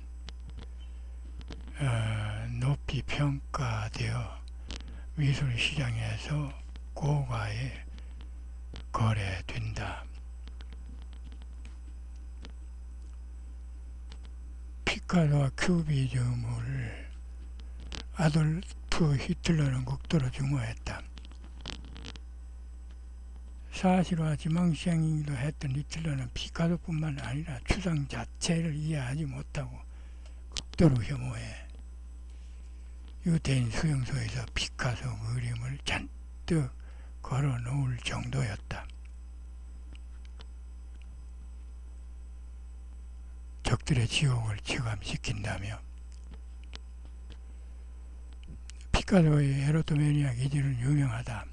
높이 평가되어 미술 시장에서 고가에 거래된다. 피카소와 큐비즘을 아돌프 히틀러는 극도로 증오했다. 사실화 지망생이기도 했던 히틀러는 피카소뿐만 아니라 추상 자체를 이해하지 못하고 극도로 혐오해 유대인 수용소에서 피카소 그림을 잔뜩 걸어 놓을 정도였다. 적들의 지옥을 체감시킨다며 피카소의 에로토메니아 기질은 유명하다.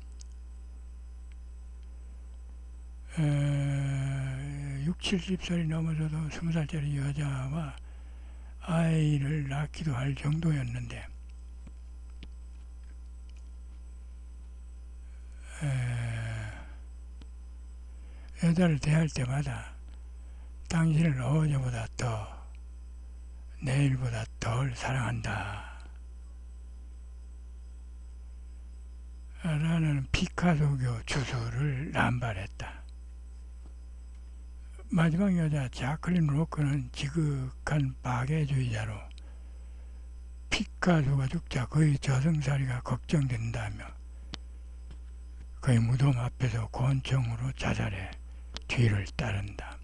70살이 넘어서도 20살짜리 여자와 아이를 낳기도 할 정도였는데 여자를 대할 때마다 당신을 어제보다 더, 내일보다 덜 사랑한다 라는 피카소교 주소를 남발했다. 마지막 여자 자클린 로커는 지극한 박애주의자로 피카소가 죽자 그의 저승사리가 걱정된다며 그의 무덤 앞에서 권총으로 자살해 뒤를 따른다.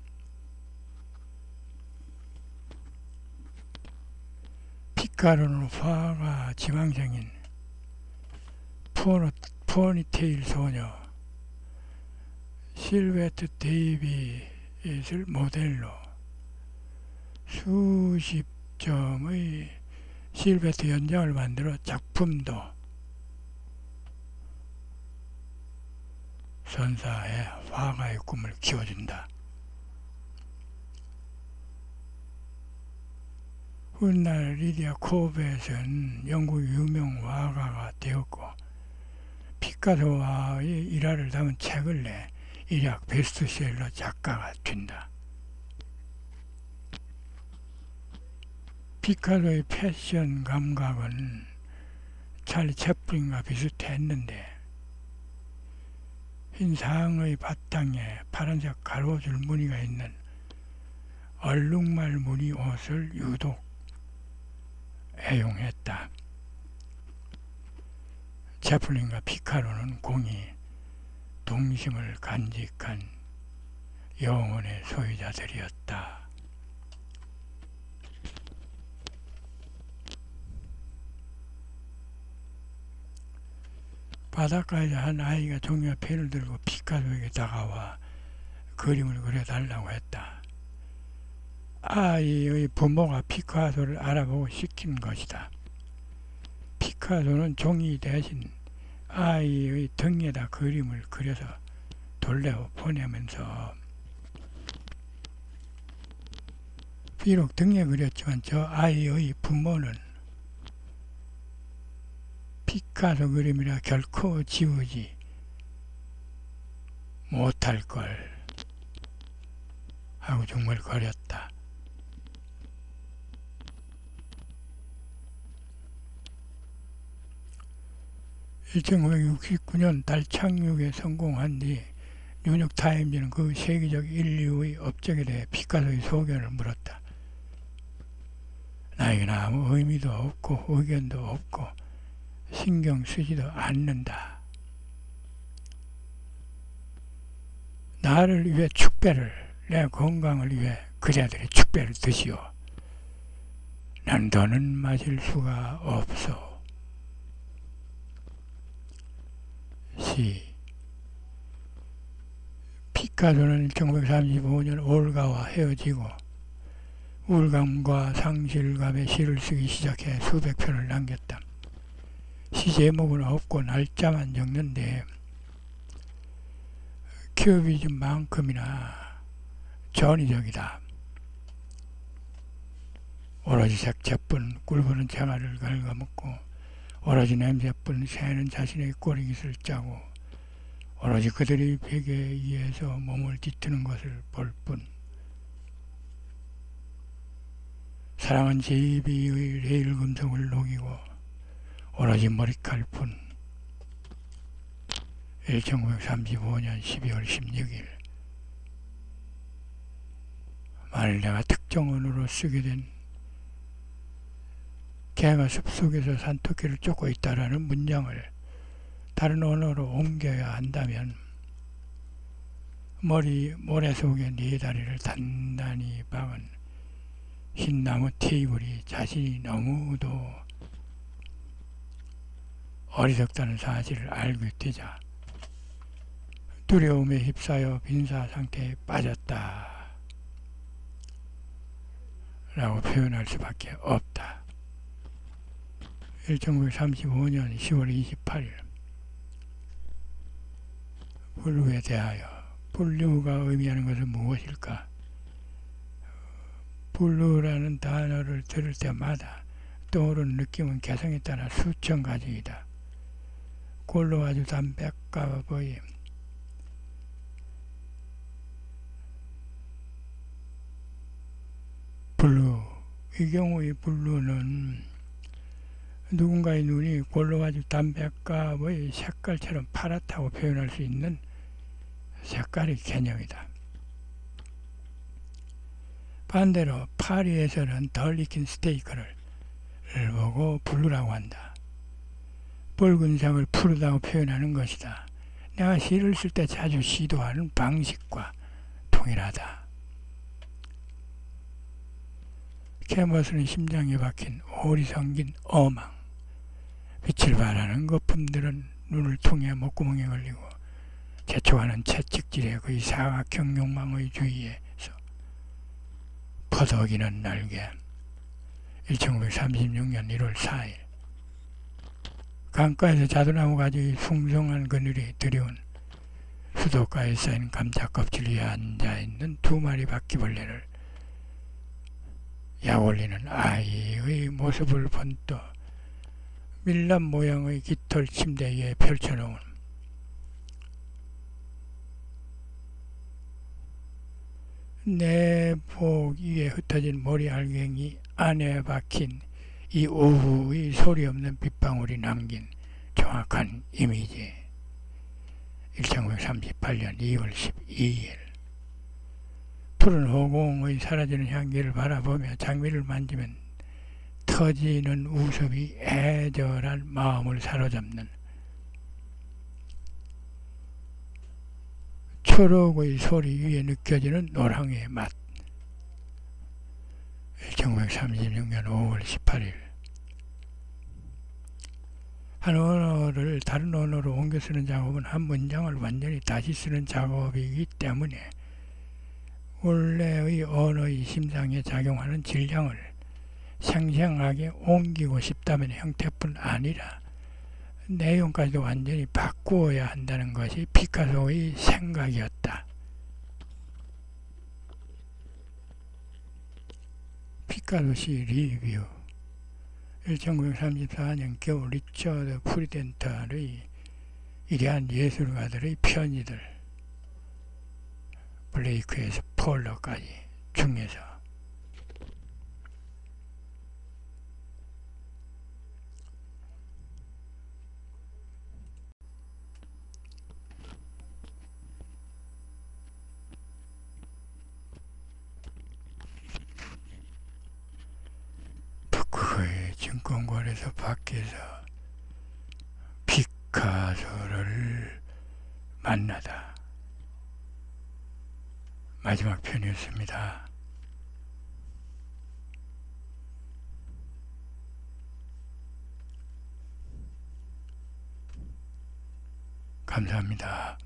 피카소는 화가 지망생인 포니테일 소녀 실베트 데이빗을 모델로 수십 점의 실베트 연장을 만들어 작품도 선사해 화가의 꿈을 키워준다. 훗날 리디아 코벳은 영국 유명 화가가 되었고 피카소와의 일화를 담은 책을 내 일약 베스트셀러 작가가 된다. 피카소의 패션 감각은 찰리 채플린과 비슷했는데 흰 상의 바탕에 파란색 가로줄 무늬가 있는 얼룩말 무늬 옷을 유독 애용했다. 채플린과 피카소는 공히 동심을 간직한 영혼의 소유자들이었다. 바닷가에서 한 아이가 종이와 펜을 들고 피카소에게 다가와 그림을 그려달라고 했다. 아이의 부모가 피카소를 알아보고 시킨 것이다. 피카소는 종이 대신 아이의 등에다 그림을 그려서 돌려 보내면서 비록 등에 그렸지만 저 아이의 부모는 피카소 그림이라 결코 지우지 못할 걸 하고 중얼거렸다. 1969년 달 착륙에 성공한 뒤 뉴욕타임즈는 그 세계적 인류의 업적에 대해 피카소의 소견을 물었다. 나에게는 아무 의미도 없고 의견도 없고 신경 쓰지도 않는다. 나를 위해 축배를, 내 건강을 위해 그자들의 축배를 드시오. 난 더는 마실 수가 없소. 피카소는 1935년 올가와 헤어지고 우울감과 상실감에 시를 쓰기 시작해 수백 편을 남겼다. 시 제목은 없고 날짜만 적는데 큐비즘만큼이나 전위적이다. 오로지 색채뿐 꿀보는 생활을 갉아먹고 오로지 냄새뿐 새는 자신의 꼬리깃을 짜고 오로지 그들의 베개에 의해서 몸을 뒤트는 것을 볼 뿐. 사랑은 제비의 레일 금속을 녹이고 오로지 머리칼뿐. 1935년 12월 16일 만일 내가 특정 언어로 쓰게 된 개가 숲속에서 산토끼를 쫓고 있다라는 문장을 다른 언어로 옮겨야 한다면 모래 속에 네 다리를 단단히 박은 흰 나무 테이블이 자신이 너무도 어리석다는 사실을 알게 되자 두려움에 휩싸여 빈사 상태에 빠졌다 라고 표현할 수밖에 없다. 1935년 10월 28일 불류에 대하여 불류가 의미하는 것은 무엇일까? 블루라는 단어를 들을 때마다 떠오르는 느낌은 개성에 따라 수천 가지이다. 골로 아주 담백가보이 블루. 이 경우의 블루는 누군가의 눈이 골로 아주 담백가보이 색깔처럼 파랗다고 표현할 수 있는 색깔의 개념이다. 반대로 파리에서는 덜 익힌 스테이크를 보고 블루라고 한다. 붉은색을 푸르다고 표현하는 것이다. 내가 시를 쓸 때 자주 시도하는 방식과 동일하다. 캐머스는 심장에 박힌 오리 성긴 어망. 빛을 발하는 거품들은 눈을 통해 목구멍에 걸리고 재촉하는 채찍질에 그의 사각형 욕망의 주위에서 퍼덕이는 날개. 1936년 1월 4일 강가에서 자두나무 가지의 숭숭한 그늘이 드리운 수도가에 쌓인 감자 껍질 위에 앉아있는 두 마리 바퀴벌레를 약올리는 아이의 모습을 본떠 밀랍 모양의 깃털 침대 위에 펼쳐놓은 내복 위에 흩어진 머리 알갱이 안에 박힌 이 오후의 소리 없는 빗방울이 남긴 정확한 이미지. 1938년 2월 12일 푸른 호공의 사라지는 향기를 바라보며 장미를 만지면 터지는 웃음이 애절한 마음을 사로잡는 초록의 소리 위에 느껴지는 노랑의 맛. 1936년 5월 18일 한 언어를 다른 언어로 옮겨 쓰는 작업은 한 문장을 완전히 다시 쓰는 작업이기 때문에 원래의 언어의 심상에 작용하는 질량을 생생하게 옮기고 싶다면 형태뿐 아니라 내용까지도 완전히 바꾸어야 한다는 것이 피카소의 생각이었다. 피카소 시 리뷰 1934년 겨울 리처드 프리덴탈의 위대한 예술가들의 편지들 블레이크에서 폴러까지 중에서 북극의 증권거래소 밖에서 피카소를 만나다. 마지막 편이었습니다. 감사합니다.